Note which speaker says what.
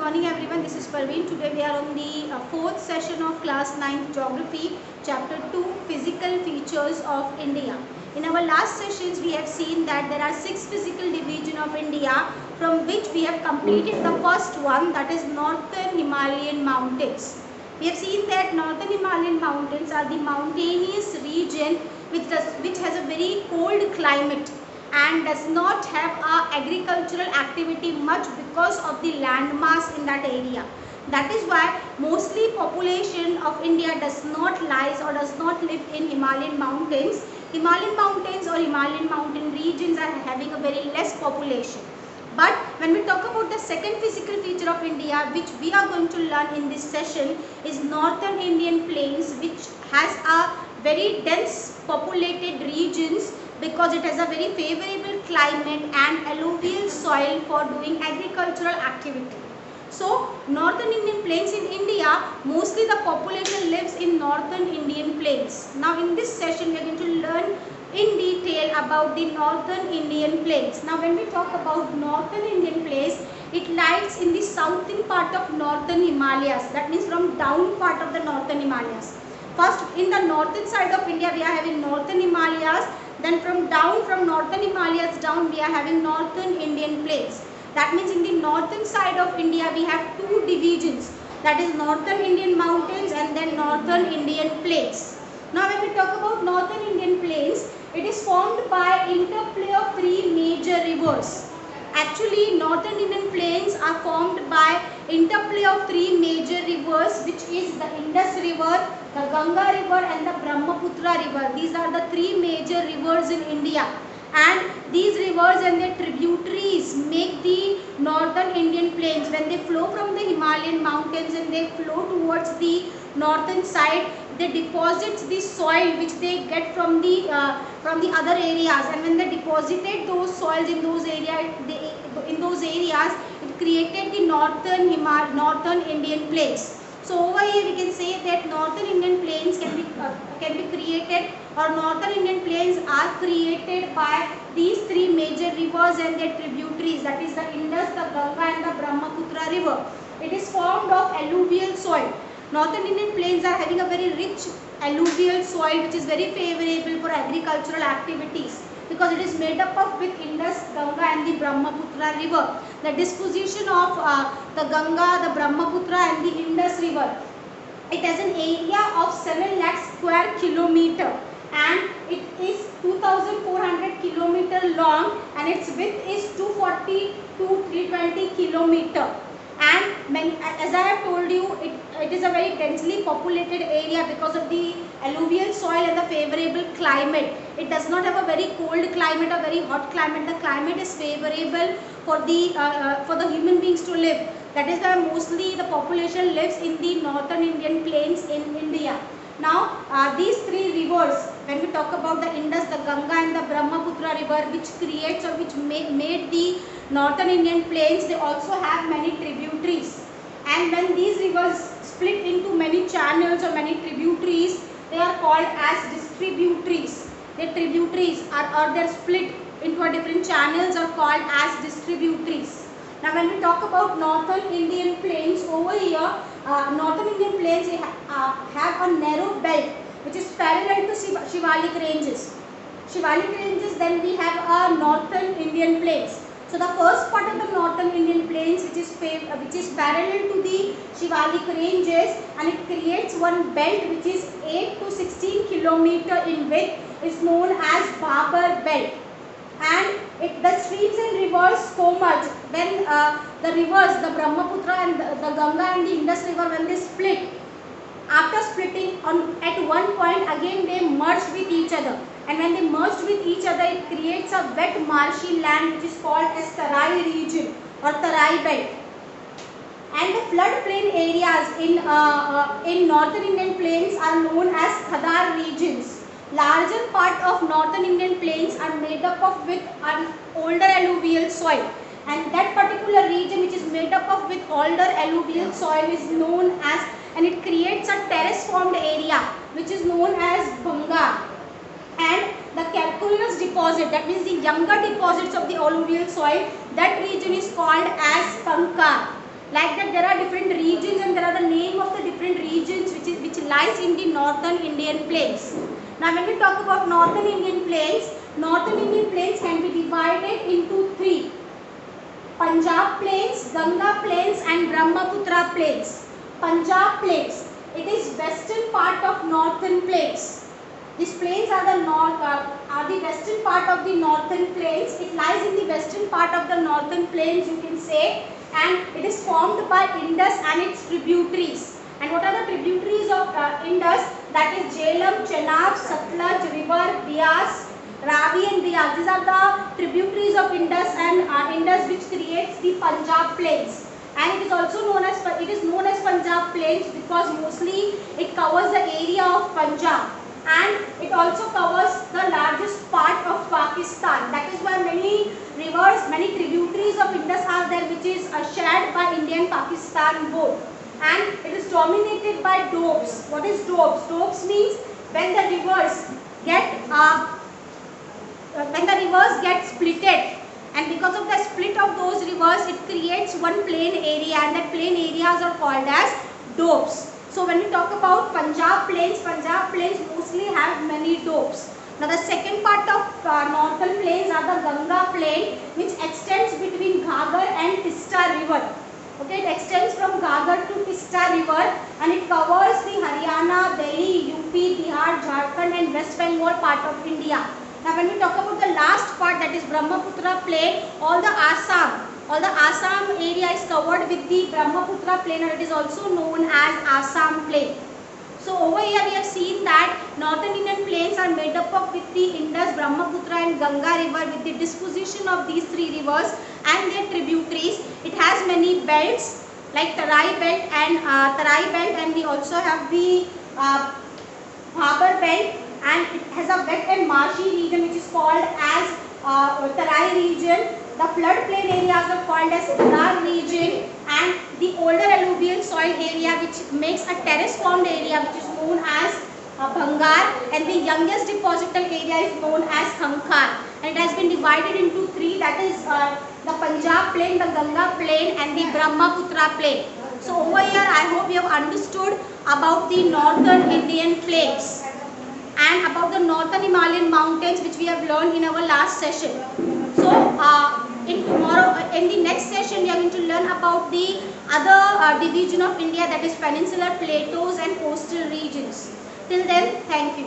Speaker 1: morning everyone. This is Parveen. Today we are on the fourth session of class 9th geography, chapter 2, physical features of India. In our last sessions we have seen that there are 6 physical divisions of India, from which we have completed the first one, that is northern Himalayan mountains. We have seen that northern Himalayan mountains are the mountainous region which has a very cold climate and does not have agricultural activity much because of the landmass in that area. That is why mostly population of India does not lies or does not live in Himalayan mountains. Himalayan mountains or Himalayan mountain regions are having a very less population. But when we talk about the second physical feature of India, which we are going to learn in this session, is northern Indian plains, which has a very dense populated regions because it has a very favorable climate and alluvial soil for doing agricultural activity. So northern Indian plains in India, mostly the population lives in northern Indian plains. Now in this session we are going to learn in detail about the northern Indian plains. Now when we talk about northern Indian plains, it lies in the southern part of northern Himalayas, that means from down part of the northern Himalayas. First, in the northern side of India we are having northern Himalayas, then from northern Himalayas down we are having northern Indian plains. That means in the northern side of India we have two divisions, that is northern Indian mountains and then northern Indian plains. Now when we talk about northern Indian plains, it is formed by interplay of three major rivers. Actually northern Indian plains are formed by interplay of three major rivers, which is the Indus river, the Ganga river and the Brahmaputra river. These are the three major rivers in India, and these rivers and their tributaries make the northern Indian plains. When they flow from the Himalayan mountains and they flow towards the northern side, they deposit the soil which they get from the other areas, and when they deposited those soils in those areas, it created the northern Indian plains. So over here we can say that northern Indian plains can be created, or northern Indian plains are created by these three major rivers and their tributaries, that is the Indus, the Ganga and the Brahmaputra river. It is formed of alluvial soil. Northern Indian plains are having a very rich alluvial soil which is very favorable for agricultural activities because it is made up of with Indus, Ganga and the Brahmaputra river. The disposition of the Ganga, the Brahmaputra and the Indus river, it has an area of 7 lakh square kilometer and it is 2400 kilometer long and its width is 240 to 320 kilometer. And as I have told you, it is a very densely populated area because of the alluvial soil and the favorable climate. It does not have a very cold climate or very hot climate. The climate is favorable for the human beings to live. That is why mostly the population lives in the northern Indian plains in India. Now these three rivers, when we talk about the Indus, the Ganga and the Brahmaputra river, which creates or which made the northern Indian plains, they also have many tributaries, and when these rivers split into many channels or many tributaries, they are called as distributaries. Their tributaries or they are split into a different channels are called as distributaries. Now when we talk about northern Indian plains, over here northern Indian plains have a narrow belt which is parallel to Shivalik ranges. Then we have a northern Indian plains. So the first part of the northern Indian plains, which is parallel to the Shivalik ranges, and it creates one belt which is 8 to 16 kilometer in width, is known as Bhabar belt. And the streams and rivers converge when the rivers, the Brahmaputra and the Ganga and the Indus river, when they split. After splitting at one point, again they merge with each other, and when they merged with each other, it creates a wet marshy land which is called as Tarai region or Tarai belt. And the floodplain areas in northern Indian plains are known as Khadar regions. Larger part of northern Indian plains are made up of with an older alluvial soil, and that particular region which is made up of with older alluvial soil is known as, and it creates a terrace formed area which is known as Bhangar. And the calcareous deposit, that means the younger deposits of the alluvial soil, that region is called as Kankar. Like that, there are different regions and there are the name of the different regions which lies in the northern Indian plains. Now when we talk about northern Indian plains can be divided into three: Punjab plains, Ganga plains and Brahmaputra plains. Punjab plains, it is western part of northern plains. These plains are the western part of the northern plains. It lies in the western part of the northern plains, you can say, and it is formed by Indus and its tributaries. And what are the tributaries of Indus? That is Jhelum, Chenab, Satluj River, Beas, Ravi and Beas. These are the tributaries of Indus and Indus which creates the Punjab plains. And it is also known as Punjab plains because mostly it covers the area of Punjab. And it also covers the largest part of Pakistan. That is why many rivers, many tributaries of Indus are there, which is shared by India and Pakistan both. And it is dominated by dobes. What is dobes? Dobes means when the rivers get splitted, and because of the split of those rivers, it creates one plain area, and that plain areas are called as dobes. So when we talk about Punjab plains mostly have many dobes. Now the second part of northern plains are the Ganga plain, which extends between Ghaggar and Tista river. Okay, it extends from Ghaggar to Tista river and it covers the Haryana, Delhi, UP, Bihar, Jharkhand and West Bengal part of India. Now when we talk about the last part, that is Brahmaputra plain, all the Assam area is covered with the Brahmaputra plain, and it is also known as Assam plain. So over here we have seen that northern Indian plains are made up of with the Indus, Brahmaputra and Ganga river, with the disposition of these three rivers and their tributaries. It has many belts like Tarai belt and we also have the Bhabur belt, and it has a wet and marshy region which is called as Tarai region. The floodplain areas are called as Ular region, and the older alluvial soil area which makes a terrace formed area which is known as Bhangar, and the youngest deposital area is known as Khankar. And it has been divided into three, that is the Punjab plain, the Ganga plain and the Brahmaputra plain. So over here I hope you have understood about the northern Indian plains and about the northern Himalayan mountains, which we have learned in our last session. So in the next session we are going to learn about the other division of India, that is peninsular plateaus and coastal regions. Till then, thank you.